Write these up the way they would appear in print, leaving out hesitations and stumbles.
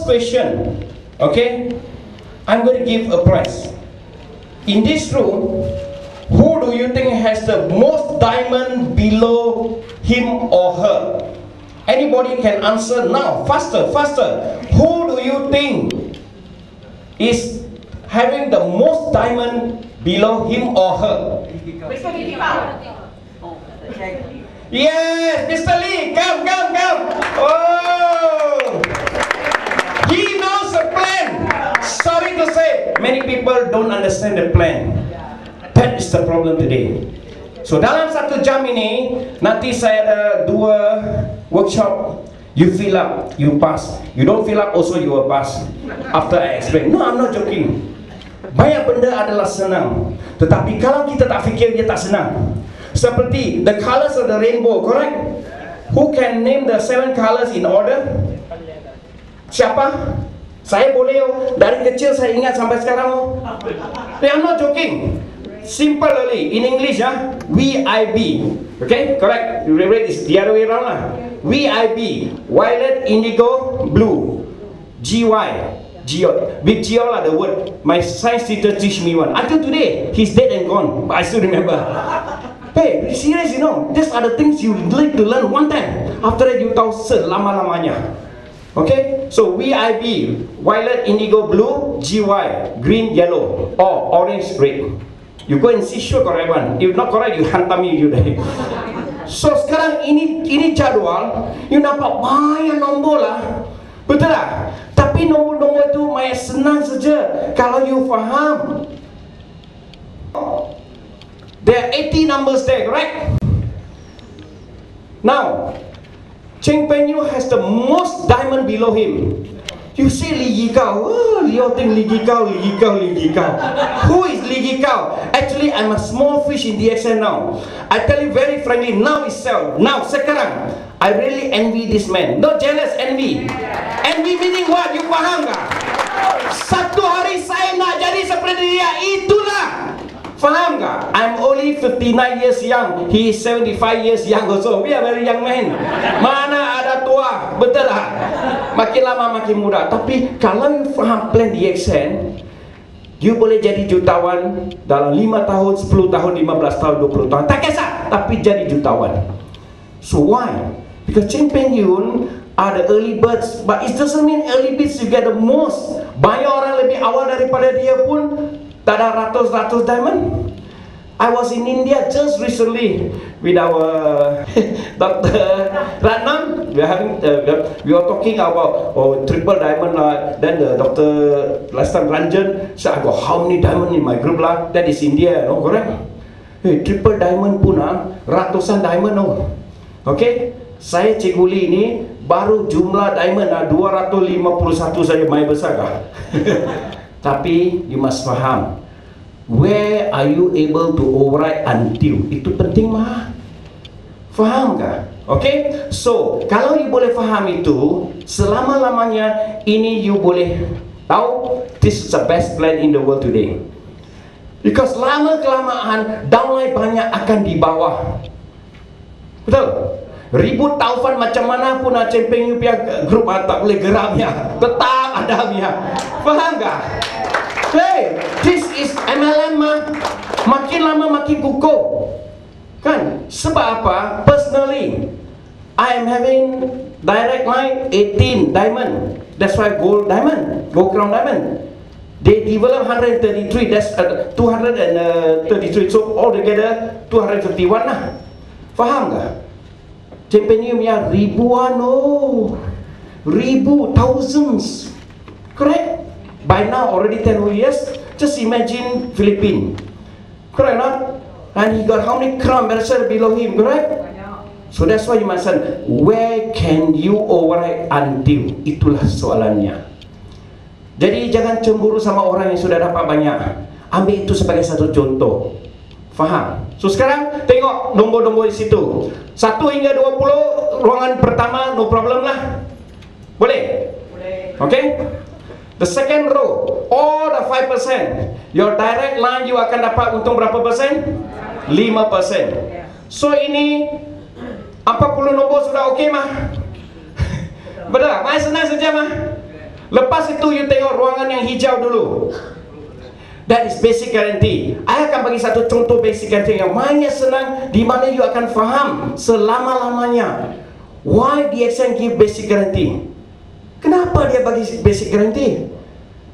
first question, okay, I'm going to give a prize. In this room, who do you think has the most diamond below him or her? Anybody can answer now, faster, faster. Who do you think is having the most diamond below him or her? Yes, Mr. Lee, come. Oh, he knows the plan. Sorry to say, many people don't understand the plan. That is the problem today. So dalam 1 jam ini, nanti saya ada 2 workshop. You fill up, you pass. You don't fill up, also you will pass. After I explain. No, I'm not joking. Banyak benda adalah senang, tetapi kalau kita tak fikir, dia tak senang. Seperti the colors of the rainbow, correct? Who can name the 7 colors in order? Siapa? Saya boleh oh. Dari kecil saya ingat sampai sekarang oh. I'm not joking. Simple only. In English VIB. Okay, correct. You read this the other way around lah. VIB, violet, indigo, blue. GY, big Geo lah the word. My science teacher teach me one. Until today, he's dead and gone, but I still remember. Hey, serious, you know, these are the things you need to learn one time. After that, you tahu selama-lamanya. Okay, so VIB, violet, indigo, blue, GY, green, yellow, or orange, red. You go and see sure correct one. If not correct, you hantam me you there. So sekarang ini jadwal, you nampak banyak nombor lah, betul tak? Tapi nombor-nombor itu main senang saja kalau you faham. There are 80 numbers there, correct? Now, Cheng Peng Yu has the most diamond below him. You say Li Yikao. Oh, you think Li Yikao. Who is Li Yikao? Actually, I'm a small fish in DXN now. I tell you very frankly, now itself, now, sekarang, I really envy this man. Not jealous, envy. Envy meaning what? You faham tak? Satu hari saya nak jadi seperti dia, itulah. Faham tak? I'm only 59 years young. He is 75 years young also. We are very young men. Mana ada tua, betul tak? Makin lama makin muda. Tapi kalau you faham plan DXN, you boleh jadi jutawan dalam 5 tahun, 10 tahun, 15 tahun, 20 tahun. Tak kisah, tapi jadi jutawan. So why? Because Cheng Peng Yun are the early birds, but it doesn't mean early birds you get the most. Banyak orang lebih awal daripada dia pun tak ada ratus-ratus diamond. I was in India just recently with our Dr. Ratnam. We were talking about triple diamond. Then the doctor last time Ranjan said, I got how many diamond in my group lah? That is India, no correct? Hey, triple diamond pun ratusan diamond no. Okay, saya Cikgu Lee ini baru jumlah diamond 251 saja, main besar kah? Tapi you must faham, where are you able to override until? Itu penting mah. Faham kah? Okay? So, kalau you boleh faham itu, selama-lamanya ini you boleh tahu this is the best plan in the world today. Because lama-kelamaan downline banyak akan di bawah. Betul? Ribut taufan macam mana pun Cheng Peng Yu punya grup tak boleh geram ya. Tetap ada ya. Faham kah? Hey, this is MLM makin lama makin kukuh. Kan? Sebab apa? Personally, I am having direct line 18 diamond. That's why gold diamond, gold crown diamond. They develop 133, that's 233. So altogether 251 lah. Faham kah? Cheng Peng Yu punya ribuan thousands. Correct? By now already 10 years. Just imagine Philippines. Correct not? And he got how many crown ambassadors below him, correct? So that's why you must say, where can you override until? Itulah soalannya. Jadi jangan cemburu sama orang yang sudah dapat banyak. Ambil itu sebagai satu contoh. Faham? So sekarang tengok nombor-nombor di situ. 1 hingga 20, ruangan pertama no problem lah. Boleh? Boleh. Okay? The second row, all the 5%. Your direct line you akan dapat untung berapa persen? 5%. So ini 40 nombor sudah okey mah? Betul tak? Main senang saja mah. Lepas itu you tengok ruangan yang hijau dulu. That is basic guarantee. I akan bagi satu contoh basic guarantee yang mainnya senang, di mana you akan faham selama-lamanya. Why DXN give basic guarantee? Kenapa dia bagi basic guarantee?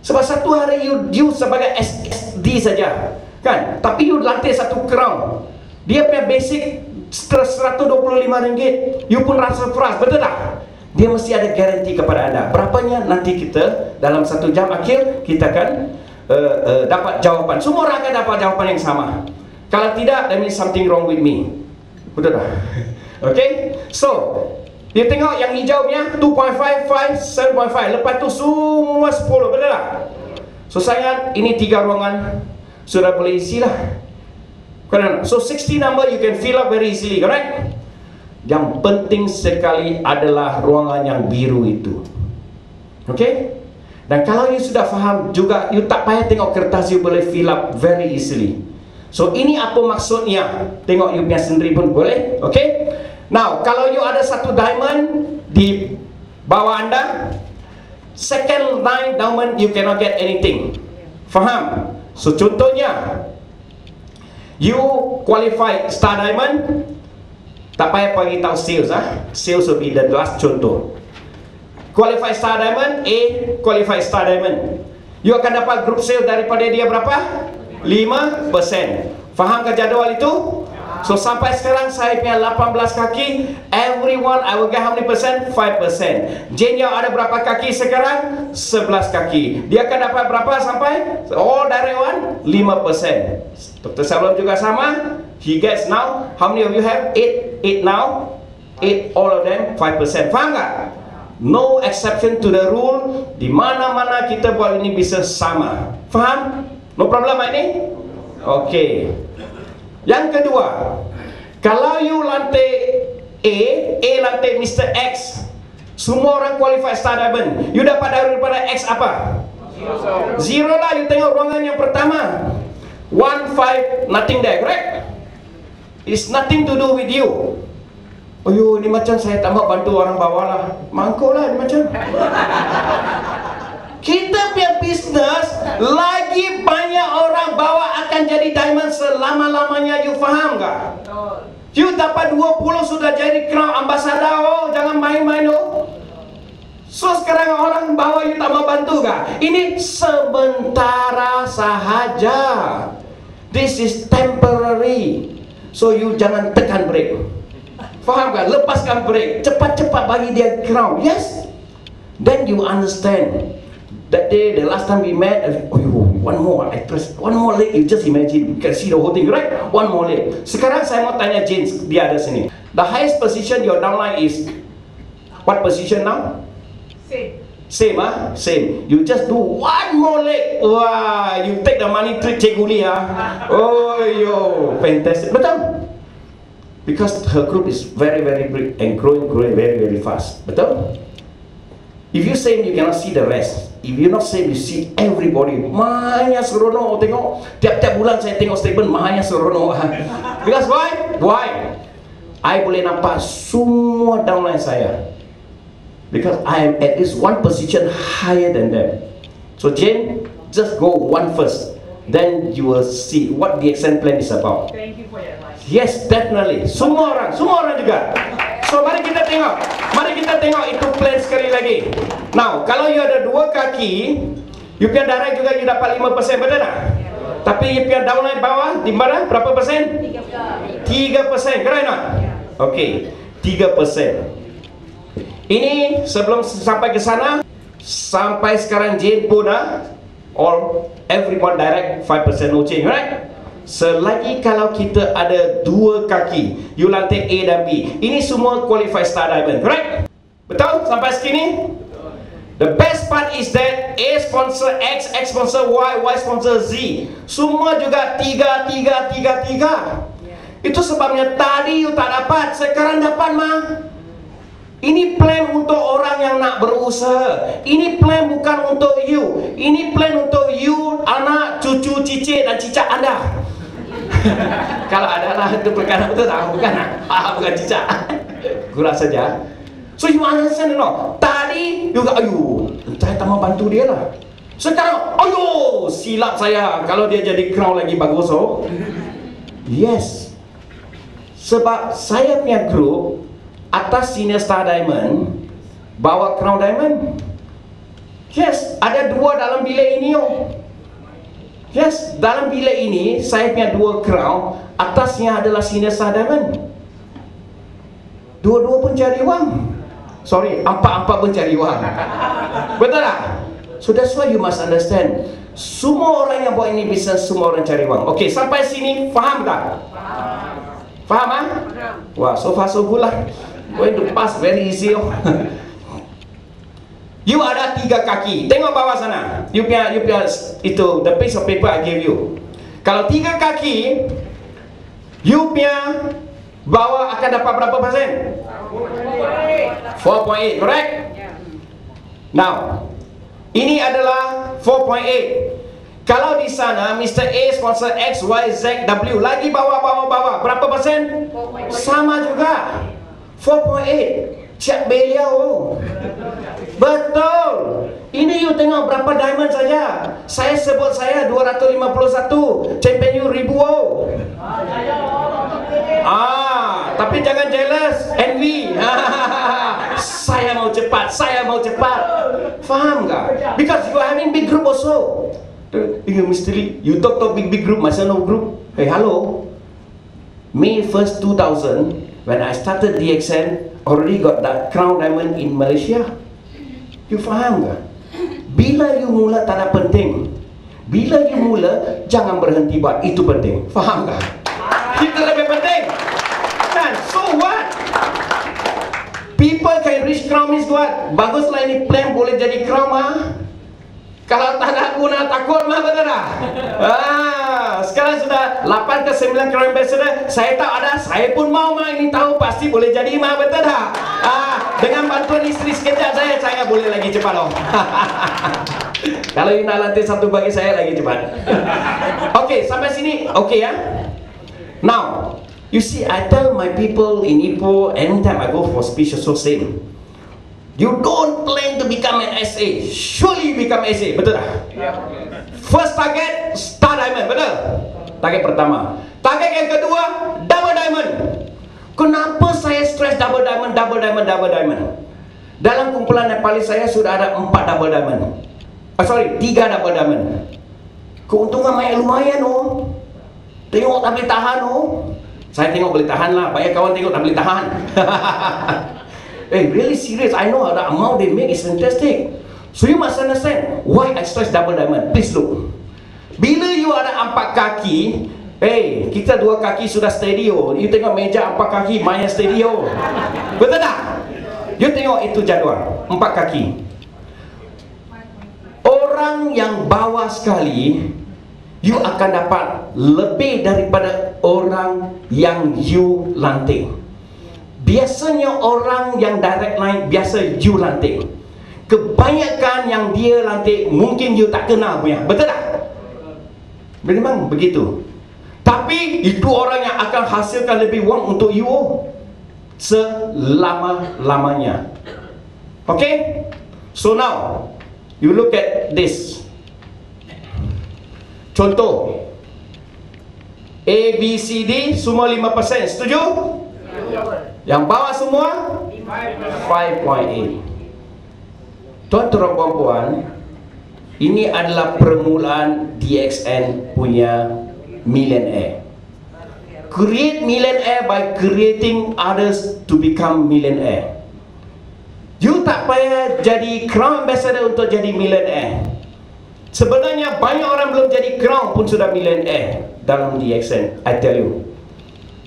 Sebab satu hari you sebagai SD saja, kan? Tapi you lantai satu crown, dia punya basic RM125, you pun rasa frust, betul tak? Dia mesti ada garanti kepada anda. Berapanya nanti kita dalam 1 jam akhir kita akan dapat jawapan. Semua orang akan dapat jawapan yang sama. Kalau tidak, that means something wrong with me. Betul tak? Okay? So, dia tengok yang hijaunya 2.5, 5, 7.5. Lepas tu semua 10. Betul tak? So, sayang, ini 3 ruangan. Sudah boleh isi lah. So 60 number you can fill up very easily, correct? Yang penting sekali adalah ruangan yang biru itu. Okay? Dan kalau you sudah faham juga, you tak payah tengok kertas, you boleh fill up very easily. So ini apa maksudnya? Tengok you punya sendiri pun boleh. Okay? Now, kalau you ada satu diamond di bawah anda, second line diamond you cannot get anything. Faham? So contohnya, you qualify star diamond, tak payah bagi tahu sales, sales will be the last contoh. Qualify star diamond, A qualify star diamond, you akan dapat group sale daripada dia berapa? 5%. Faham ke jadual itu? So sampai sekarang saya punya 18 kaki, everyone I will get how many percent? 5%. Jane yang ada berapa kaki sekarang? 11 kaki. Dia akan dapat berapa sampai? All direct one? 5%. Dr. Sablon juga sama. He gets now, how many of you have? 8 now. 8 all of them 5%. Faham tak? No exception to the rule. Di mana-mana kita buat ini bisa sama. Faham? No problem ini? Okay. Yang kedua, kalau you lantai A lantai Mr. X, semua orang qualify star diamond, you dapat daripada X apa? Zero lah. You tengok ruangan yang pertama, 1, 5, nothing there, correct? It's nothing to do with you. Oh yo, ini macam saya tak mau bantu orang bawah lah. Mangkuk lah, ini macam. Kita punya bisnes, lagi banyak orang bawa akan jadi diamond selama-lamanya. You faham tak? You dapat 20 sudah jadi crown ambassador. Oh, jangan main-main oh. So sekarang orang bawa you tak mau bantu kah? Ini sementara sahaja. This is temporary. So you jangan tekan brake. Faham kan? Lepaskan brake. Cepat-cepat bagi dia crown. Yes. Then you understand. That day, the last time we met, oh, one more actress, one more leg. You just imagine, you can see the whole thing, right? One more leg. Sekarang saya mau tanya James, dia ada sini. The highest position your downline is what position now? Same. Same, same. You just do one more leg. Wah, you take the money trick Cikgu Lee, Oh, yo, fantastic. Betul? Because her group is very, very big and growing very, very fast. Betul? If you same, you cannot see the rest. If you not same, you see everybody. Mahanya serono, tengok. Tiap-tiap bulan saya tengok statement mahanya serono. Because why? Why? I boleh nampak semua downline saya. Because I am at least one position higher than them. So Jane, just go one first. Then you will see what the exam plan is about. Thank you for your advice. Yes, definitely. Semua orang juga. So mari kita tengok itu plan sekali lagi. Now, kalau you ada 2 kaki, you punya direct juga you dapat 5%, betul tak? Tapi you punya downline bawah di mana? Berapa persen? 3%, keren tak? Okay, 3%. Ini sebelum sampai ke sana, sampai sekarang Jane pun everyone direct 5% no change, right? Selagi kalau kita ada 2 kaki, you lantai A dan B, ini semua qualify star diamond, correct? Betul? Sampai segini? The best part is that A sponsor X, X sponsor Y, Y sponsor Z. Semua juga 3. Itu sebabnya tadi you tak dapat, sekarang dapat mah. Ini plan untuk orang yang nak berusaha. Ini plan bukan untuk you. Ini plan untuk you, anak, cucu, cicit dan cicak anda. Kalau ada lah itu perkara betul tak? Bukan lah. Bukan cicak. Kurang saja. So you understand no? Tadi you saya tak mau bantu dia lah. Sekarang, silap saya kalau dia jadi crown lagi bagus oh. Yes. Sebab saya punya group atas senior star diamond bawa crown diamond. Yes, ada 2 dalam bilik ini oh. Yes, dalam bilik ini saya punya 2 crown, atasnya adalah senior star diamond. Dua-dua pun cari wang. Sorry, empat-empat pun cari wang. Betul tak? So that's why you must understand. Semua orang yang buat ini bisnes, semua orang cari wang. Okay, sampai sini faham tak? Faham ah? Wah, so far so good lah. Going to pass very easy oh. You ada 3 kaki. Tengok bawah sana. You punya itu the piece of paper I gave you. Kalau 3 kaki, you punya bawah akan dapat berapa persen? 4.8, correct? Now, ini adalah 4.8. Kalau di sana Mr. A sponsor X, Y, Z, W, lagi bawah. Berapa persen? Sama juga. 4.8. Cik beliau. Betul. Ini you tengok berapa diamond saja. Saya sebut saya 251. Champion you 1000 oh. Tapi jangan jealous, envy. Saya mau cepat. Faham tak? Because you are having big group also. You misteri, you talk big group, masa no group. Hey, hello. May 1st 2000, when I started DXN, already got that crown diamond in Malaysia. You faham tak? Bila you mula tak ada penting. Bila you mula, jangan berhenti buat itu penting. Faham tak? Itu lebih penting. Dan so what? People can reach crown means what? Baguslah ini plan boleh jadi crown mah. Kalau tak ada guna takut mah, betul tak? Sekarang sudah 8 ke 9 crown ambassador. Saya tahu ada, saya pun mau mah ini tahu pasti boleh jadi mah, betul tak? Dengan bantuan isteri sekejap saya boleh lagi cepat loh. Kalau you nak lantai satu bagi saya lagi cepat. Okay, sampai sini okay ya? Now, you see, I tell my people in Ipoh, anytime I go for speech also same. You don't plan to become an SA, surely you become SA, betul tak? First target, star diamond, betul? Target pertama. Target yang kedua, double diamond. Kenapa saya stress double diamond? Dalam kumpulan Nepali saya sudah ada 4 double diamond. 3 double diamond. Keuntungan lumayan oh. Tengok tak boleh tahan oh. Saya tengok boleh tahan lah. Banyak kawan tengok tak boleh tahan. Really serious. I know the amount they make is fantastic. So you must understand why I stress double diamond. Please look. Bila you ada 4 kaki, kita 2 kaki sudah steady oh. You tengok meja 4 kaki, main steady oh. Betul tak? You tengok itu jadual 4 kaki. Orang yang bawah sekali, you akan dapat lebih daripada orang yang you lantik. Biasanya orang yang direct line biasa you lantik. Kebanyakan yang dia lantik mungkin you tak kenal punya. Betul tak? Memang begitu. Tapi itu orang yang akan hasilkan lebih wang untuk you selama-lamanya. Okay? So now you look at this. Contoh A, B, C, D semua 5%. Setuju? Yang bawah semua 5.8. Tuan-tuan puan-puan, ini adalah permulaan DXN punya millionaire. Create millionaire by creating others to become millionaire. You tak payah jadi crown ambassador untuk jadi millionaire. Sebenarnya banyak orang belum jadi crown pun sudah millionaire dalam DXN. I tell you,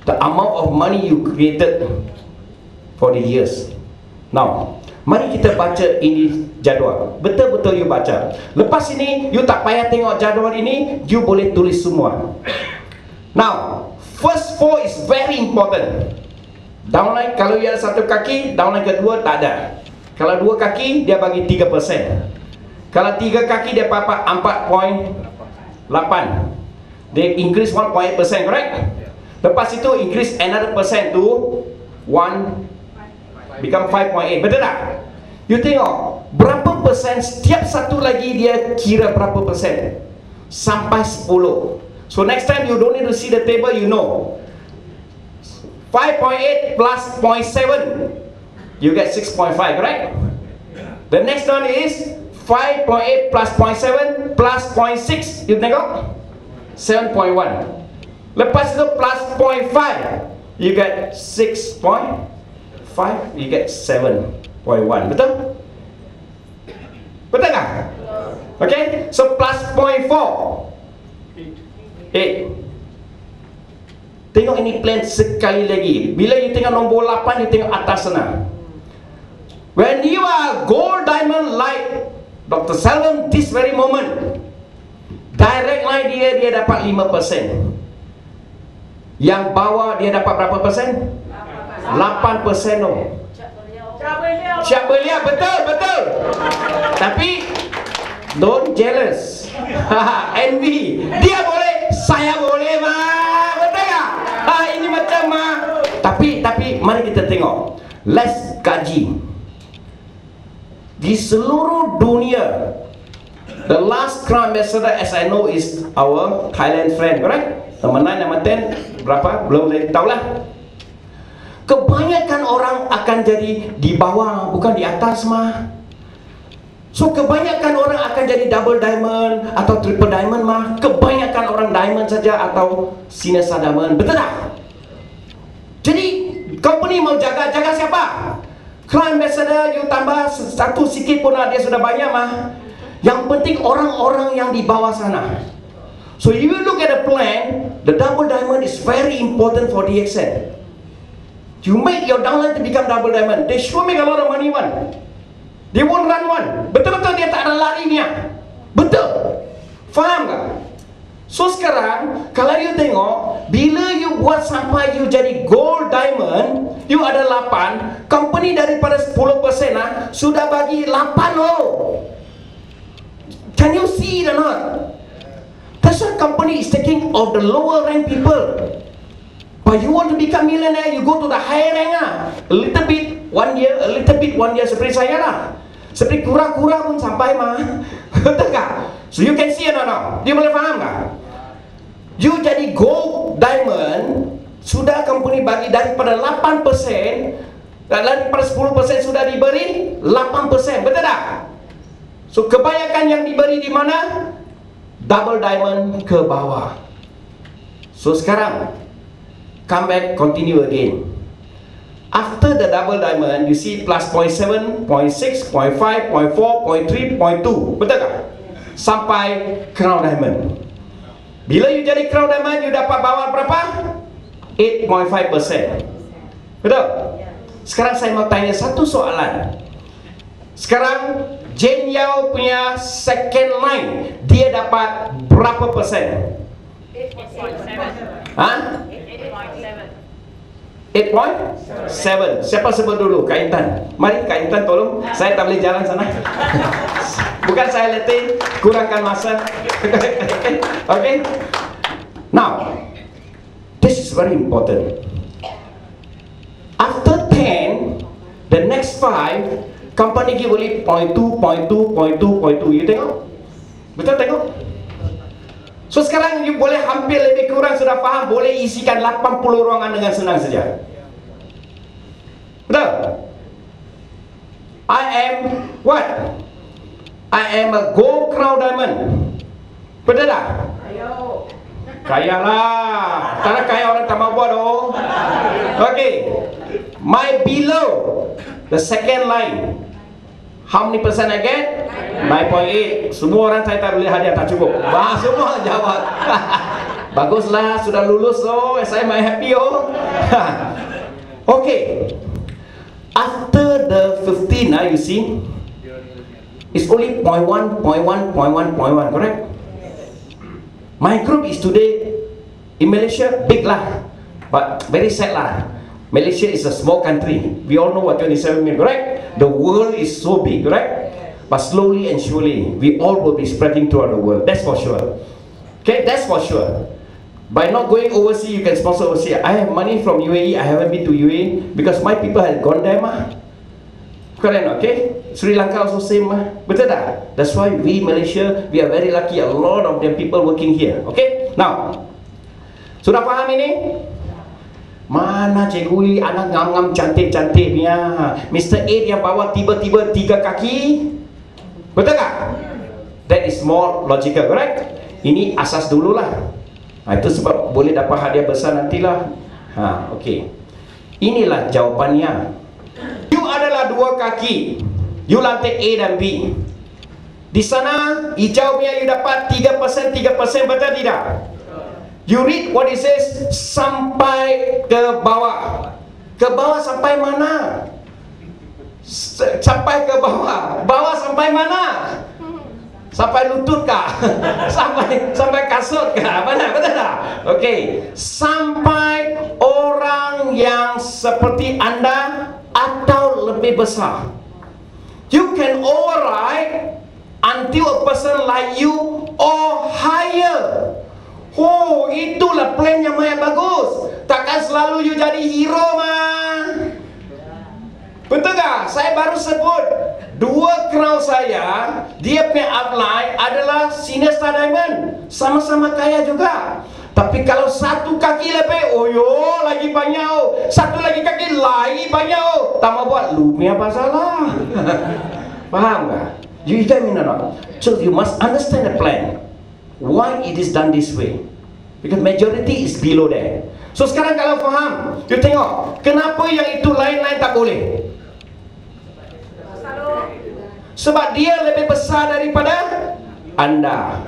the amount of money you created for the years. Now, mari kita baca ini jadual. Betul-betul you baca. Lepas ini, you tak payah tengok jadual ini, you boleh tulis semua. Now, first 4 is very important. Downline, kalau you ada 1 kaki, downline kedua tak ada. Kalau 2 kaki, dia bagi 3%. Kalau 3 kaki, dia dapat 4.8. They increase 1.8%, correct? Lepas itu increase another percent to 1.5. become 5.8. Betul tak? You tengok berapa persen, setiap satu lagi dia kira berapa persen, sampai 10. So next time you don't need to see the table, you know 5.8 plus 0.7, you get 6.5, correct? The next one is 5.8 plus 0.7 plus 0.6, you tengok 7.1. Lepas itu plus 0.5, you get 6.5, you get 7.1. Betul? Betul tak? Okay, so plus 0.4, 8. Tengok ini plan sekali lagi. Bila you tengok nombor 8, you tengok atas sana. When you are gold diamond like Dr. Selvam this very moment, direct line dia dapat 5%. Yang bawah dia dapat berapa persen? 8%. Oh. Siap belia, betul. Tapi don't jealous. Envy. Dia boleh, saya boleh mah. Betul tak? Ini macam mah. Tapi mari kita tengok. Let's kaji. Di seluruh dunia, the last crown ambassador as I know is our Thailand friend, correct? Number 9, number 10, berapa? Belum tahulah. Kebanyakan orang akan jadi di bawah, bukan di atas mah. So kebanyakan orang akan jadi double diamond atau triple diamond mah. Kebanyakan orang diamond saja atau senior diamond. Betul tak? Jadi company mau jaga siapa? Crown ambassador you tambah satu sikit pun dia sudah banyak mah. Yang penting orang-orang yang di bawah sana. So if you look at the plan, the double diamond is very important for DXN. You make your downline to become double diamond, they sure make a lot of money one. They won't run one. Betul-betul dia tak ada larinya. Betul. Faham tak? So sekarang kalau you tengok, bila you buat sampai you jadi gold diamond, you ada 8, company daripada 10% sudah bagi 8 loh. Can you see it or not? That's why company is taking of the lower rank people. But you want to become millionaire, you go to the higher rank a little bit one year, seperti saya lah. Seperti kura-kura pun sampai mah. Betul tak? So you can see it or not? Dia boleh faham tak? You jadi gold diamond, sudah company bagi daripada 8%, daripada 10% sudah diberi 8%. Betul tak? So kebanyakan yang diberi di mana? Double diamond ke bawah. So sekarang come back, continue again. After the double diamond, you see plus 0.7, 0.6, 0.5, 0.4, 0.3, 0.2. Betul tak? Sampai crown diamond. Bila you jadi crown diamond, you dapat bawah berapa? 8.5%. Betul? Sekarang saya mau tanya satu soalan. Sekarang Jane Yao punya second line, dia dapat berapa persen? 8.7. Hah? 8.7. Siapa sebut dulu? Kak Intan. Mari Kak Intan tolong. Saya tak boleh jalan sana. Bukan saya letih, kurangkan masa. Okay. Now, this is very important. After 10, the next 5, company give only 0.2, 0.2, 0.2, 0.2. You tengok? Betul tengok? So sekarang you boleh hampir lebih kurang sudah faham, boleh isikan 80 ruangan dengan senang saja. Betul? I am what? I am a gold crown diamond. Betul tak? Kaya lah. Tak nak kaya orang tak mau buat oh. Okay. My below, the second line, how many percent I get? 9.8. Semua orang saya tak boleh hadiah, tak cukup. Wah, semua jawab. Baguslah, sudah lulus oh. Saya main happy oh. Okay. After the 15, you see, it's only 0.1, 0.1, 0.1, 0.1, correct? My group is today in Malaysia, big lah, but very sad lah. Malaysia is a small country. We all know what 27 million, correct? The world is so big, correct? But slowly and surely, we all will be spreading throughout the world. That's for sure. Okay, that's for sure. By not going overseas, you can sponsor overseas. I have money from UAE. I haven't been to UAE because my people have gone there. Correct, okay? Sri Lanka also same, betul tak? That's why we Malaysia, we are very lucky. A lot of the people working here. Okay? Now, sudah faham ini? Mana Cikgu Li anak ngam-ngam cantik-cantiknya, Mr. 8 yang bawa tiba-tiba 3 kaki, betul tak? That is more logical, correct? Ini asas dululah. Itu sebab boleh dapat hadiah besar nantilah. Okay. Inilah jawapannya. You adalah 2 kaki. You lantik A dan B. Di sana hijau punya you dapat 3%, 3%, betul tidak? You read what it says, sampai ke bawah. Ke bawah sampai mana? Sampai ke bawah. Bawah sampai mana? Sampai lutut kah? sampai kasut kah? Benar, betul tak? Okey. Sampai orang yang seperti anda atau lebih besar. You can override until a person like you or higher. Oh, itulah plan yang main bagus. Takkan selalu you jadi hero mah. Betul tak? Saya baru sebut 2 crown saya, dia punya upline adalah senior star diamond, sama-sama kaya juga. Tapi kalau 1 kaki lebih, oh yo, lagi banyak oh. 1 lagi kaki, lagi banyak oh. Tak mau buat, lu punya apa salah? Faham tak? You get me or not? So you must understand the plan. Why it is done this way? Because majority is below there. So sekarang kalau faham, you tengok, kenapa yang itu lain-lain tak boleh? Sebab dia lebih besar daripada anda.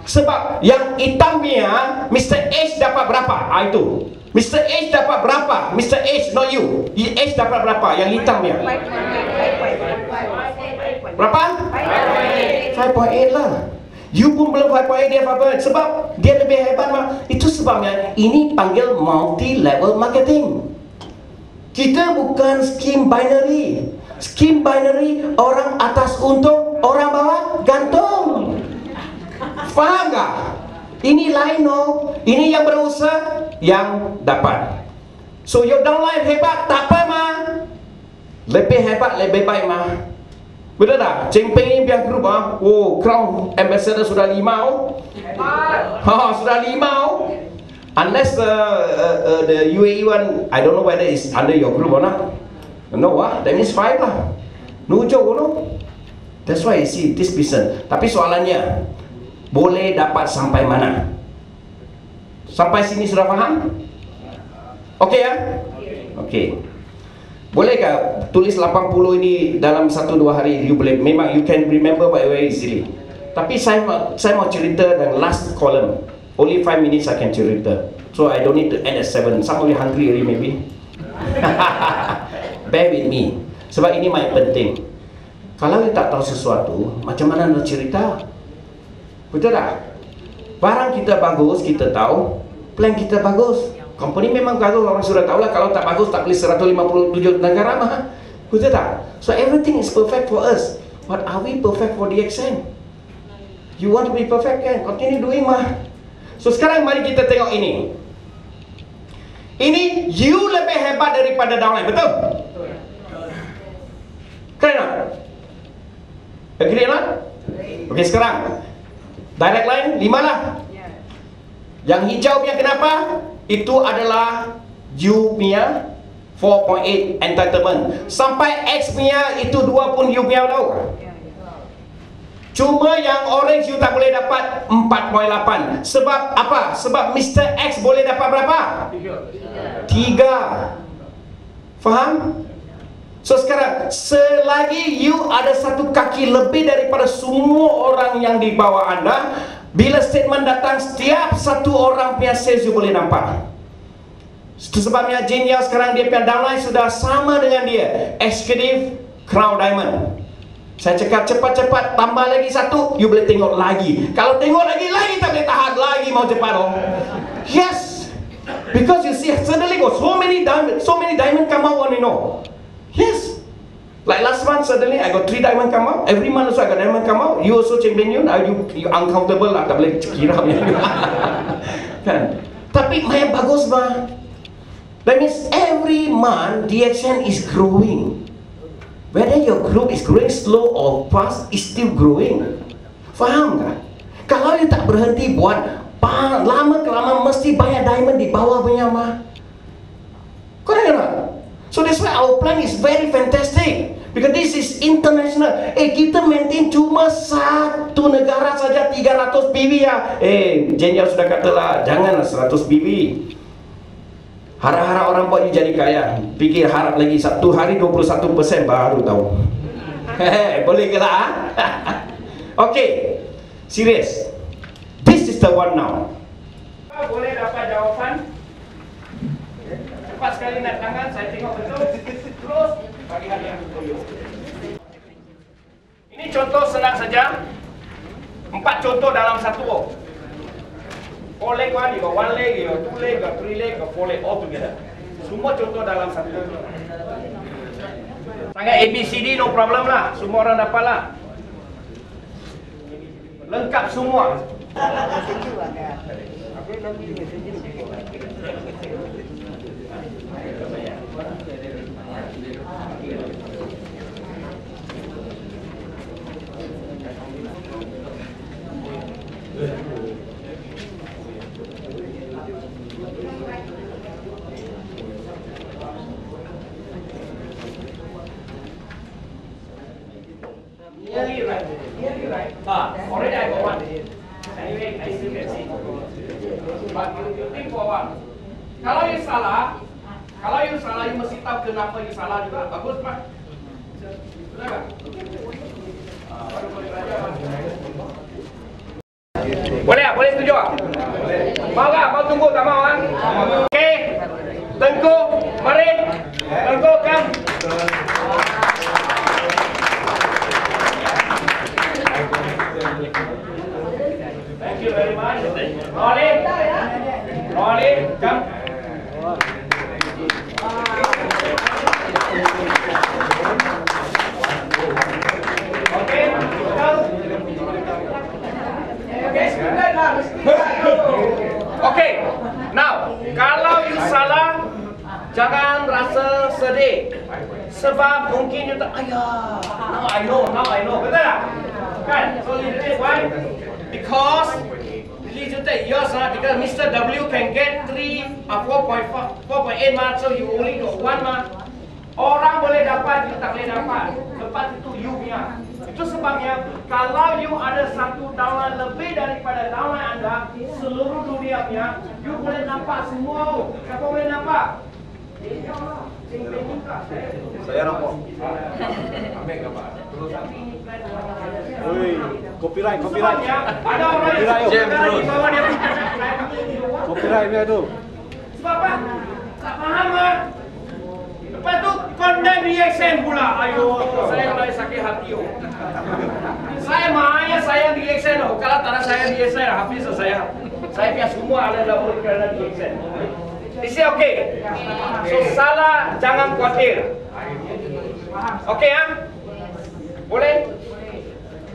Sebab yang hitamnya Mr. H dapat berapa? Itu Mr. H dapat berapa? Mr. H, not you. H dapat berapa? Yang hitamnya berapa? 5.8 lah. You pun belum 5.8, dia 5.8. Sebab dia lebih hebat mah. Itu sebabnya ini panggil multi-level marketing. Kita bukan scheme binary. Scheme binary, orang atas untung, orang bawah gantung. Faham tak? Ini lain no. Ini yang berusaha yang dapat. So your downline hebat, tak apa mah. Lebih hebat, lebih baik mah. Betul tak? Cheng Peng ini biar grup ah. Oh, Crown Ambassador sudah 5 oh. Sudah 5 oh. Unless the UAE one, I don't know whether it's under your group or not. No, that means 5 lah. No joke, no. That's why you see this person. Tapi soalannya, boleh dapat sampai mana? Sampai sini sudah faham? Okey ya? Okey. Bolehkah tulis 80 ini dalam 1-2 hari? You boleh. Memang you can remember very easily. Tapi saya mau cerita dan last column. Only 5 minutes I can cerita. So I don't need to end at 7. Some of you hungry already maybe. Bear with me. Sebab ini yang penting. Kalau kita tak tahu sesuatu, macam mana nak cerita? Betul tak? Barang kita bagus, kita tahu. Plan kita bagus. Company memang bagus, orang sudah tahu lah. Kalau tak bagus, tak boleh 157 negara mah. Betul tak? So everything is perfect for us. But are we perfect for DXN? You want to be perfect kan? Continue doing mah. So sekarang mari kita tengok ini. Ini you lebih hebat daripada downline, betul? Keren tak? Agree tak? Okey, sekarang direct line 5 lah. Yang hijau punya kenapa? Itu adalah you punya 4.8 entitlement. Sampai X punya itu 2 pun you punya tahu. Cuma yang orange you tak boleh dapat 4.8. Sebab apa? Sebab Mr. X boleh dapat berapa? 3. Faham? So sekarang, selagi you ada 1 kaki lebih daripada semua orang yang di bawah anda, bila statement datang, setiap 1 orang punya sales you boleh nampak. Itu sebabnya Jin Yao sekarang dia punya downline sudah sama dengan dia, Executive Crown Diamond. Saya cakap cepat-cepat, tambah lagi 1, you boleh tengok lagi. Kalau tengok lagi tak boleh tahan lagi, mau cepat oh. Yes, because you see suddenly so many diamond come out, you know. Yes, like last month suddenly I got 3 diamond come out. Every month also I got diamond come out. You also champion you uncountable lah, tak boleh kira kan. Tapi main bagus bah. That means every month DXN is growing. Whether your group is growing slow or fast, is still growing. Faham tak? Kalau you tak berhenti buat, lama-kelamaan mesti banyak diamond di bawah punya mah. Correct tak? So that's why our plan is very fantastic. Because this is international. Kita maintain cuma satu negara saja 300 BB ya. Jenjal sudah katalah, janganlah 100 BB. Harap-harap orang buat you jadi kaya. Fikir harap lagi satu hari 21% baru tahu. Boleh ke tak? Okay, serious. This is the one now. Boleh dapat jawapan? Cepat sekali naik tangan, saya tengok betul. Terus bagi hadiah untuk you. Ini contoh senang saja. 4 contoh dalam satu. 4 leg one, you got 1 leg, you got 2 leg, you got 3 leg, you got 4 leg all together. Semua contoh dalam satu. Sangat ABCD no problem lah. Semua orang dapat lah. Lengkap semua. Nearly right. Already I got one. Anyway, I still can see. But you think for what? Kalau you salah, you mesti tahu kenapa you salah juga. Bagus Pak. Benar tak? Boleh setuju tak? Mau tak? Mau tunggu tak mau kan? Okey. Tengku, mari. Tengku kan. Thank you very much. Rolling, come. Okay, okay. Now, kalau you salah, jangan rasa sedih. Sebab mungkin you tak, ayah, now I know. Betul tak? Kan? So you did why? Because you take yours, because Mr. W can get 4.8 mark, so you only got 1 mark. Orang boleh dapat, you tak boleh dapat. Lepas itu you punya. Itu sebabnya kalau you ada satu downline lebih daripada downline anda seluruh dunia punya, you boleh nampak semua. Siapa boleh nampak? Saya nampak. Ambil gambar. Copyright. Ada orang yang sekarang di bawah dia Copyright dia tu. sebab apa? Tak faham lah. Lepas tu condemn reaction pula. Ayo, saya mulai sakit hati. Saya reaction. Kalau tak ada saya reaction, habis saya. Saya biar semua ada dalam kerana reaction. Is it okay? So salah jangan khawatir. Okay ya? Boleh?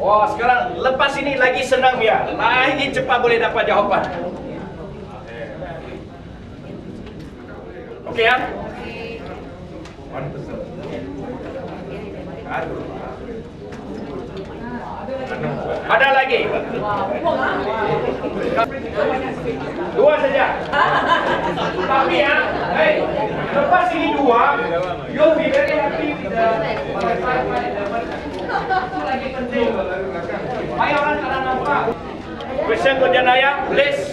Oh, sekarang lepas ini lagi senang ya. Lagi cepat boleh dapat jawapan. Okay ya? Ada lagi? Dua saja. Tapi ya, lepas ini dua, you'll be very happy with the itu lagi penting. Banyak orang tak nampak. Question ke Janaya, please.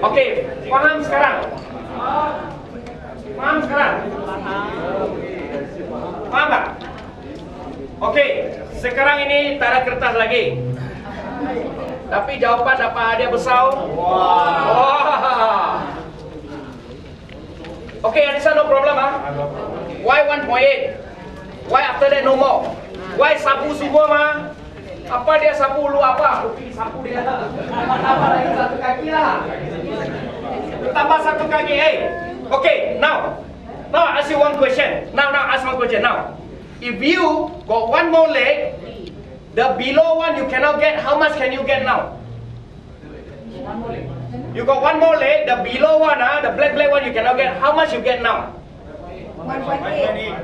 Okey, faham sekarang? Faham sekarang? Faham tak? Okey, sekarang ini tak ada kertas lagi. Tapi jawapan dapat hadiah besar. Wah. Okey, Anissa, no problem Why 1.8? Why after that no more? Why sapu semua Apa dia sapu lu apa? Kopi sapu dia. Tambah lagi satu kaki lah. Tambah satu kaki. Okay, now I ask you one question. Now ask one question. Now, if you got one more leg, the below one you cannot get, how much can you get now? You got one more leg, the below one, the black one you cannot get, how much you get now? 1.8.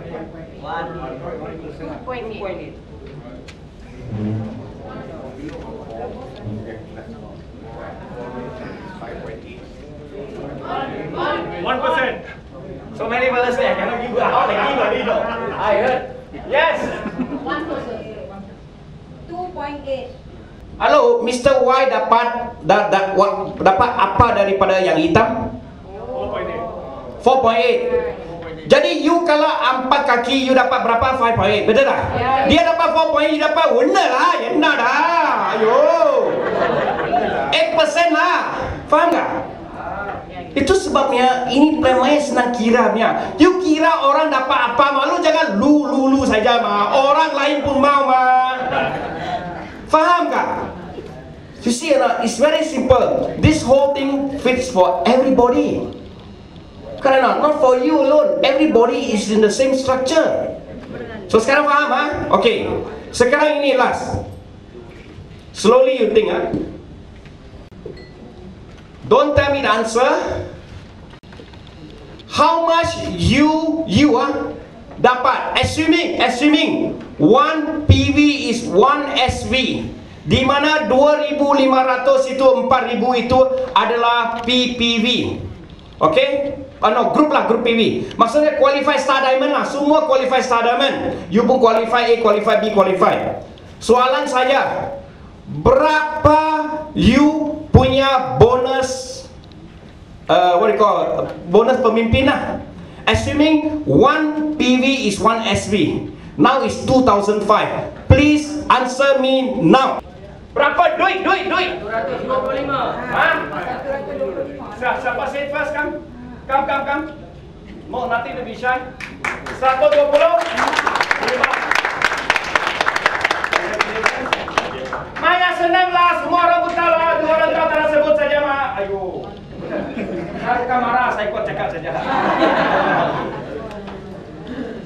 1%. So many brothers say I cannot give you how they give a little. I heard. Yes. 2.8. Halo, Mr. Y dapat dapat apa daripada yang hitam? 4.8. Jadi you kalau 4 kaki you dapat berapa? 5.8. Betul tak? Dia dapat 4.8, you dapat benar lah. Enak dah. Ayo. 8% lah. Faham tak? Itu sebabnya ini namanya senang kira punya. You kira orang dapat apa, malu jangan lu saja mah. Orang lain pun mau mah. Faham tak? You see, it's very simple. This whole thing fits for everybody. Karena not for you alone. Everybody is in the same structure. So sekarang faham ha? Okay. Sekarang ini last. Slowly you think ha. Don't tell me the answer. How much you dapat? Assuming 1 PV is 1 SV. Di mana 2,500 itu 4,000 itu adalah PPV. Okay? No, group PV. Maksudnya qualify Star Diamond lah. Semua qualify Star Diamond. You pun qualify A, qualify B, qualify. Soalan saya, berapa you punya bonus bonus pemimpin lah. Assuming 1 PV is 1 SV. Now is 2,005. Please answer me now. Berapa duit? 225. Hah? Siapa say first? Come. Mau nanti lebih shy. 120. Maya senang lah, semua orang buta lah. 2 orang tahu tak sebut saja mah. Ayo. Saya marah, saya ikut cakap saja.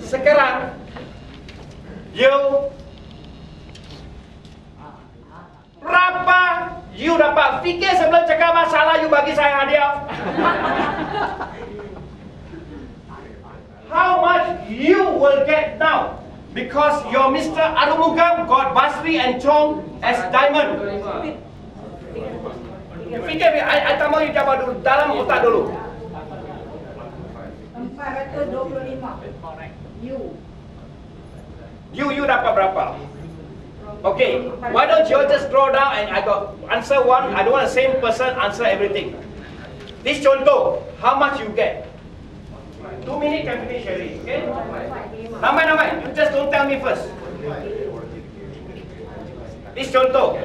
Sekarang, berapa you dapat? Fikir sebelum cakap masalah you bagi saya hadiah. How much you will get now? Because your Mr. Arumugam got Basri and Chong as diamond. Fikir, I tak mau you jawab dulu, dalam otak dulu. 425. You dapat berapa? Okay, why don't you just draw down and I got answer one. I don't want the same person answer everything. This contoh, how much you get? 2 minutes can finish already, okay? Namai, you just don't tell me first. This contoh.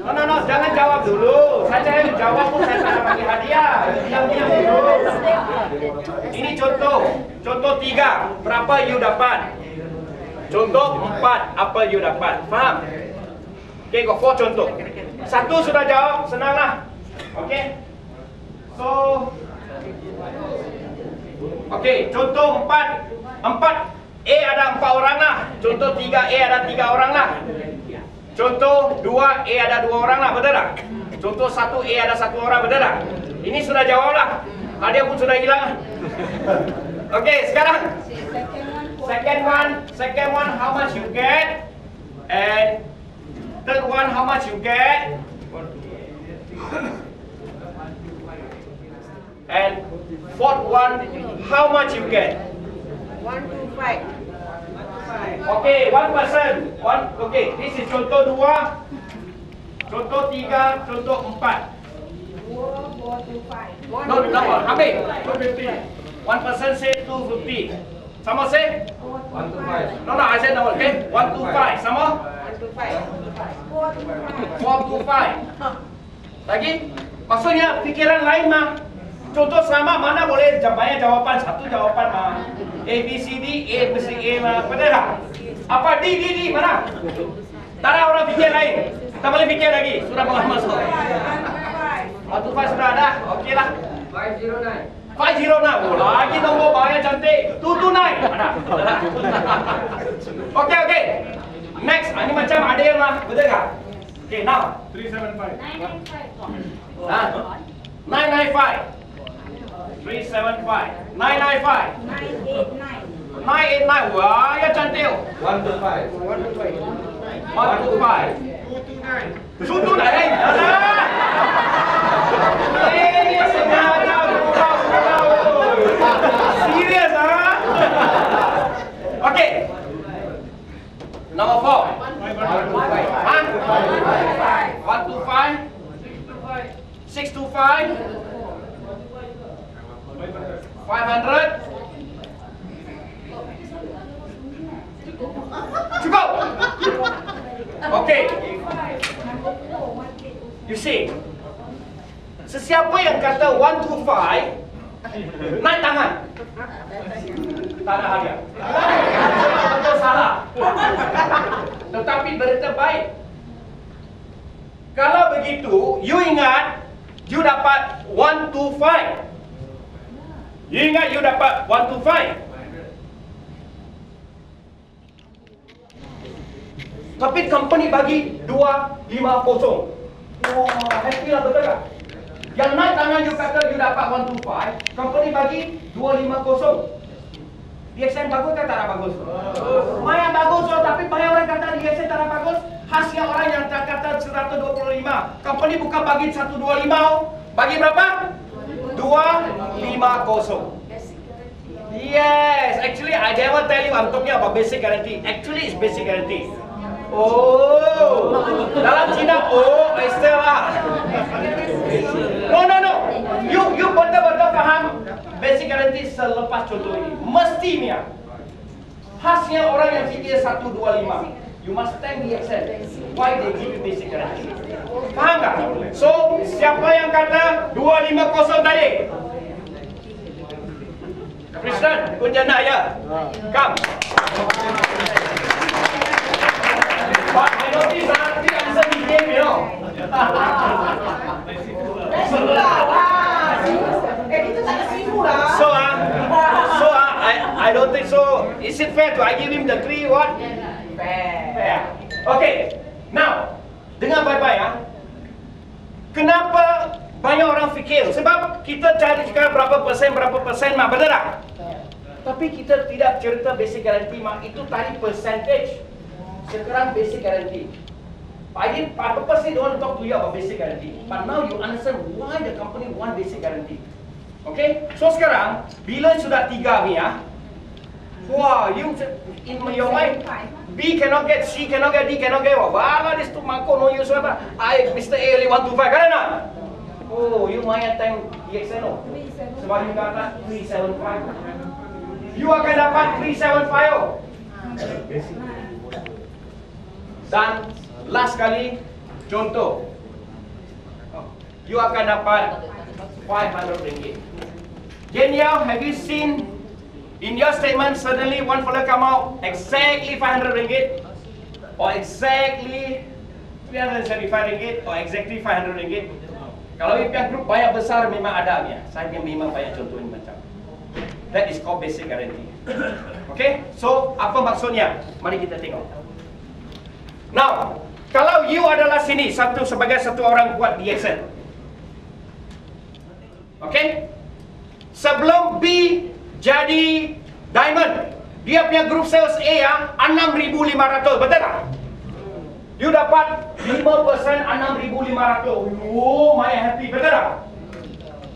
No, jangan jawab dulu. Saya jawab pun saya tak bagi hadiah. Diam dulu. Ini contoh 3. Berapa you dapat? Contoh 4, apa you dapat? Faham? Okay, got 4 contoh. 1 sudah jawab, senanglah. Okay. So, okay, contoh 4. A ada 4 orang lah. Contoh 3, A ada 3 orang lah. Contoh 2, A ada 2 orang lah, betul tak? Contoh 1, A ada 1 orang, betul tak? Ini sudah jawab lah. Hadiah pun sudah hilang. Okay, sekarang Second one, how much you get? And third one, how much you get? And fourth one, how much you get? 125. Okay, 1%. Okay, this is contoh 2, contoh 3, contoh 4. 425. No, ambil. 1% say 250. Sama say? 125. No, I said no, okay? 125. Sama? 425. Lagi? Maksudnya pikiran lain mah. Contoh sama mana boleh banyak jawapan, satu jawapan mah. A, B, C, D, A, B, C, A mah. Betul tak? Apa D, mana? Tak ada orang fikir lain. Tak boleh fikir lagi. Sudah masuk. 125 sudah ada. Okey lah. 509. 506. Lagi nombor bahaya cantik. 229. Ada. Okey. Next, ini macam ada yang lah, betul tak? Okay, now 375. 995. 375. 995. 989. 989. Wah, ya cantik. 125. 125. 229. Ini sengaja berubah. Serius ah? Okay. Number 4. 125. 625. 500. Cukup. Okay. You see, sesiapa yang kata 125 naik tangan. Tak ada hadiah. Betul salah. Tetapi berita baik. Kalau begitu, you ingat you dapat 125. You ingat you dapat 125. Tapi company bagi 250. Wah, happy lah, betul tak? Yang naik tangan you kata you dapat 125, company bagi 250. DXN bagus ke tak bagus? Lumayan bagus, tapi banyak orang kata DXN tak bagus. Hasil orang yang tak kata 125. Company bukan bagi 125, bagi berapa? 250. Yes, actually I never tell you I'm talking about basic guarantee. Actually it's basic guarantee. Oh, dalam Cina, oh, istilah. No. You betul-betul faham basic guarantee selepas contoh ini. Mestinya khasnya orang yang fikir 125. You must thank DXN. Why they give you basic guarantee? Faham tak? So, siapa yang kata 250 tadi? Kristen, kunjana ya. Come. But I notice the answer he gave, you know. I don't think so. Is it fair to I give him the 3 what? Fair. Okay. Now, dengar baik-baik ya. Kenapa banyak orang fikir? Sebab kita cari sekarang berapa persen mah, benar tak? Tapi kita tidak cerita basic guarantee mah, itu tadi percentage. Sekarang basic guarantee. I purposely don't want to talk to you about basic guarantee. But now you understand why the company want basic guarantee. Okay? So sekarang, bila sudah 3 ni ya, wah, you in your mind, B cannot get, C cannot get, D cannot get. Wah, this tu mangkuk no use apa? I Mr. A only 125, kan tak? Oh, you might time DXN no. Sebab you kata 375. You akan dapat 375. Dan last kali contoh, you akan dapat 500 ringgit. Daniel, have you seen in your statement suddenly one fellow come out exactly 500 ringgit or exactly 375 ringgit or exactly 500 ringgit? Kalau yang grup banyak besar memang ada ya. Saya memang banyak contoh ini macam. That is called basic guarantee. Okay? So, apa maksudnya? Mari kita tengok. Now, kalau you adalah sini sebagai satu orang buat DXN. Okay? Sebelum B jadi diamond, dia punya group sales A ya 6,500, betul tak? You dapat 5% 6,500. Oh, my happy, betul tak?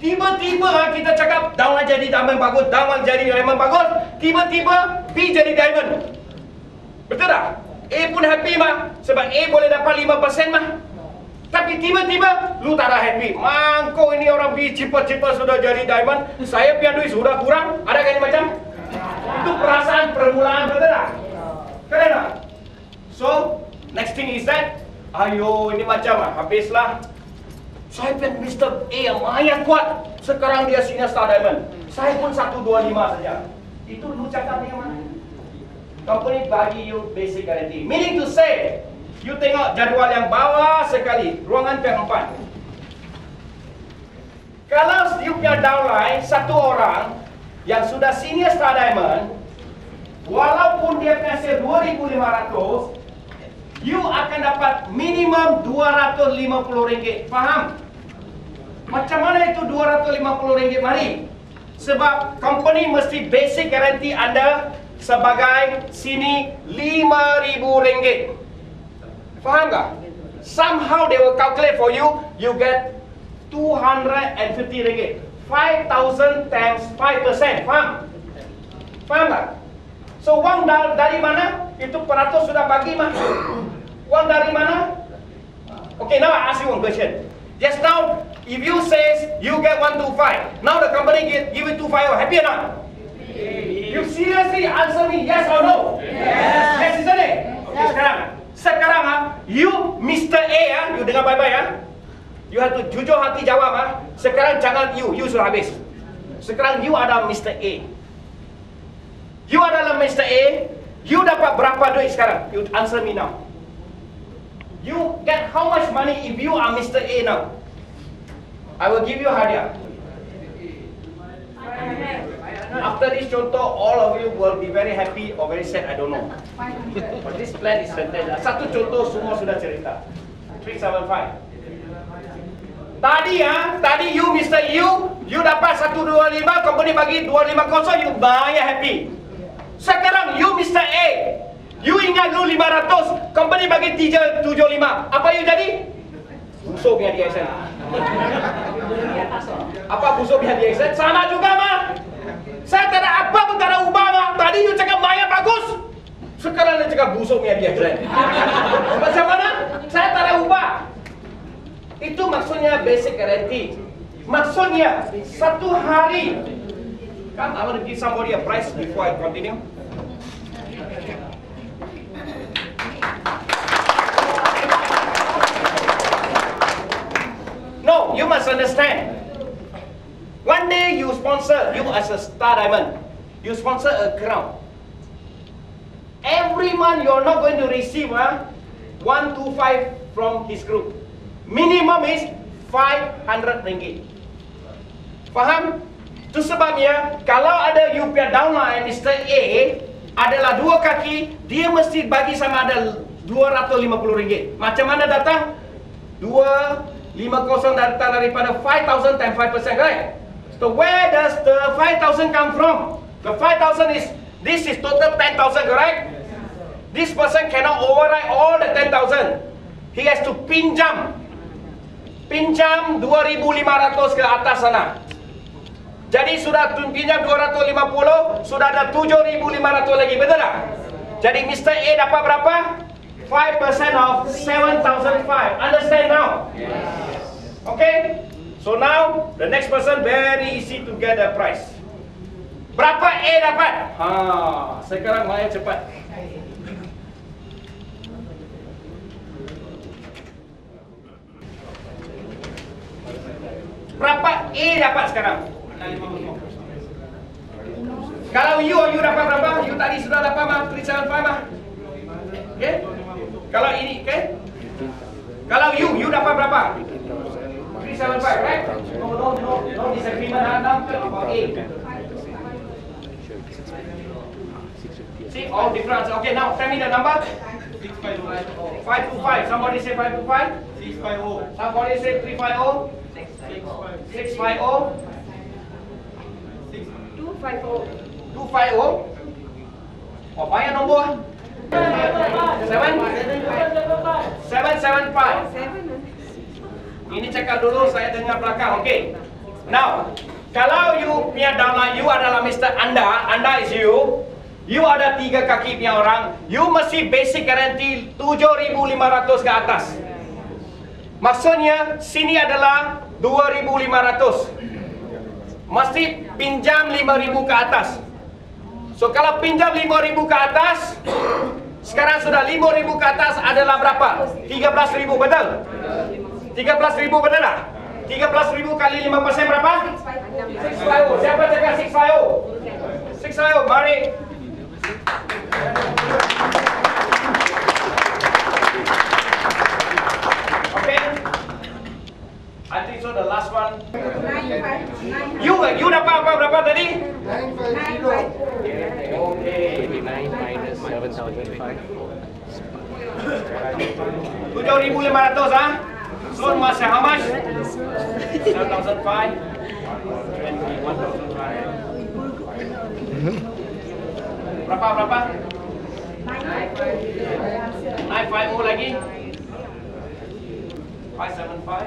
Tiba-tiba kita cakap down jadi diamond bagus, down jadi diamond bagus. Tiba-tiba B jadi diamond. Betul tak? A pun happy mah, sebab A boleh dapat 5% mah. Tapi tiba-tiba lu tak ada happy. Mangko ini orang B cepat-cepat sudah jadi diamond, saya punya duit sudah kurang. Ada kali macam? Itu perasaan permulaan, betul tak? Kena tak? So, next thing is that, ayo ini macam habislah. Saya punya Mr. A yang lumayan kuat. Sekarang dia senior star diamond. Saya pun 125 saja. Itu lu cakap yang mana? Company bagi you basic guarantee. Meaning to say, you tengok jadual yang bawah sekali, ruangan pihak 4. Kalau you punya downline satu orang yang sudah senior Star Diamond, walaupun dia kasih 2.500, you akan dapat minimum 250 ringgit. Faham? Macam mana itu 250 ringgit? Mari. Sebab company mesti basic guarantee anda sebagai sini 5,000 ringgit. Faham tak? Somehow they will calculate for you, you get 250 ringgit. 5,000 times 5%. Faham? Faham tak? So wang dari mana? Itu peratus sudah bagi mah. Wang dari mana? Okay, now I ask you one question. Just now, if you say you get 125, now the company give you 250, happy or not? You seriously answer me yes or no? Yes. Yes, isn't it? Okay, sekarang you Mr. A you dengar baik-baik you have to jujur hati jawab Sekarang jangan you sudah habis. Sekarang you adalah Mr. A. You adalah Mr. A. You dapat berapa duit sekarang? You answer me now. You get how much money if you are Mr. A now? I will give you hadiah. After this contoh, all of you will be very happy or very sad, I don't know. But this plan is fantastic. Satu contoh semua sudah cerita. 375. Tadi you Mr. You dapat 125, company bagi 250, you banyak happy. Sekarang you Mr. A, you ingat dulu 500, company bagi 375. Apa you jadi? Busuk biar dia extend. Apa busuk biar dia extend? Sama juga mah. Saya tak ada apa pun tak ada ubah mah. Tadi you cakap banyak bagus, sekarang dia cakap busuk biar dia extend. Macam mana? Saya tak ada ubah. Itu maksudnya basic guarantee. Maksudnya satu hari. Come, I want to give somebody a prize before I continue. No, you must understand. One day you sponsor, you as a Star Diamond, you sponsor a crown. Every month you are not going to receive 125 from his group. Minimum is 500 ringgit. Faham? Itu sebabnya kalau ada you punya downline Mr. A adalah dua kaki, dia mesti bagi sama ada 250 ringgit. Macam mana datang? 250 datang daripada 5,000 times 5%, right? So where does the 5,000 come from? The 5,000 is, this is total 10,000, correct? This person cannot override all the 10,000. He has to pinjam 2,500 ke atas sana. Jadi sudah pinjam 250, sudah ada 7,500 lagi, betul tak? Jadi Mr. A dapat berapa? 5% of 7,500. Understand now? Yes. Okay? So now the next person very easy to get the price. Berapa A dapat? Sekarang main cepat. Berapa A dapat sekarang? Kalau you dapat berapa? You tadi sudah dapat mah 375 mah. Okay? Kalau ini, okay? Kalau you dapat berapa? 375, right? No disagreement about A. See, all different. Okay, now tell me the number. 525. Somebody say 525. 650. Somebody say 350. 650. 250. Oh, banyak nombor. 775. Ini cakap dulu, saya dengar belakang. Okay. Now, kalau you punya downline, you adalah Mr. Anda is you. You ada 3 kaki punya orang. You mesti basic guarantee 7,500 ke atas. Maksudnya sini adalah 2,500. Mesti pinjam 5,000 ke atas. So kalau pinjam 5,000 ke atas, sekarang sudah 5,000 ke atas adalah berapa? 13,000, betul? 13,000, betul tak? 13,000 kali 5% berapa? 650. Siapa cakap 650? 650, mari. Okay. I think so the last one. 950. You dapat apa berapa tadi? 950. Okay. 9 minus 7,500. 7,500 ah. So mas how much? 7,500. 21,500. Berapa? 9,500 more lagi. 575.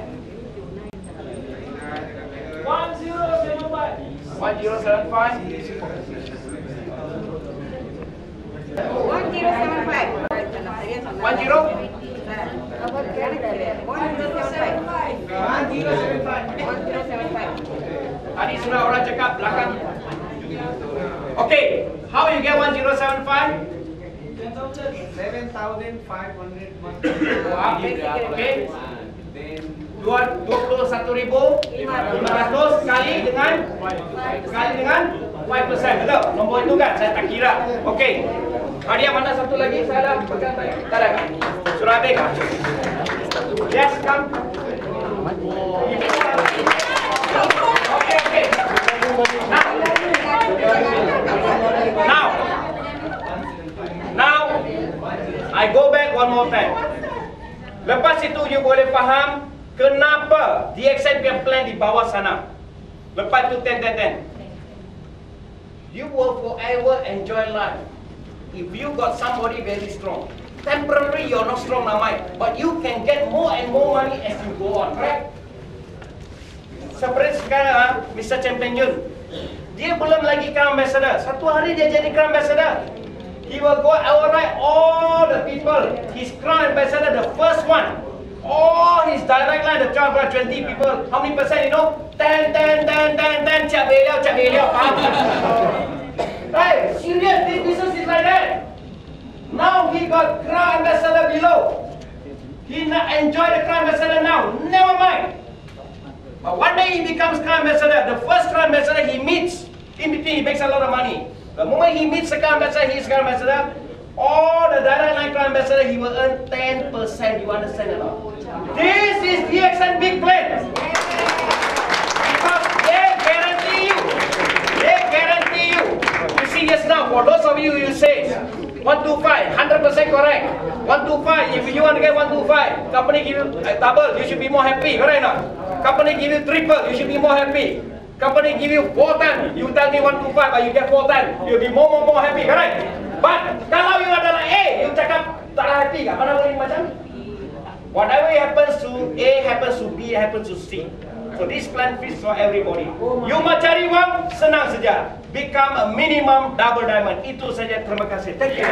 1075. 1075. 1075. Tadi sudah orang cakap belakang. Okay, how you get 1075? 7,500 Okay. 21,500 kali dengan 5%, betul? Nombor itu kan saya tak kira. Okay. Hadiah mana satu lagi? Saya dah pegang tak? Tak ada. Sudah habis kah? Yes, come. Okay. Now, I go back one more time. Lepas itu you boleh faham kenapa DXN punya plan di bawah sana. Lepas itu 10. You will forever enjoy life if you got somebody very strong. Temporarily you're not strong namai, but you can get more and more money as you go on, correct? Seperti sekarang Mr. Champion Yun, dia belum lagi Crown Ambassador. Satu hari dia jadi Crown Ambassador. He will go outright all the people. His Crown Ambassador, the first one. All his direct line, the 20 people. How many percent you know? 10. Cak beliau. Right? Serious, this business is like that. Now he got Crown Ambassador below. He not enjoy the Crown Ambassador now. Never mind. But one day he becomes Crown Ambassador. The first Crown Ambassador he meets, in between he makes a lot of money. The moment he meets the Crown Ambassador, he is Crown Ambassador. All the direct line Crown Ambassador, he will earn 10%. You understand or not? This is DXN big plan. Because they guarantee you. You see just now, for those of you say 125, 100% correct. 125, if you want to get 125, company give you double, you should be more happy, correct or not? Company give you triple, you should be more happy. Company give you 4 times, you tell me 125, but you get 4 times, you'll be more happy, correct? But kalau you adalah A, you cakap tak happy kan? Mana boleh macam? Whatever happens to A happens to B happens to C. So this plan fits for everybody. You mau cari uang, senang saja. Become a minimum double diamond. Itu saja. Terima kasih. Thank you.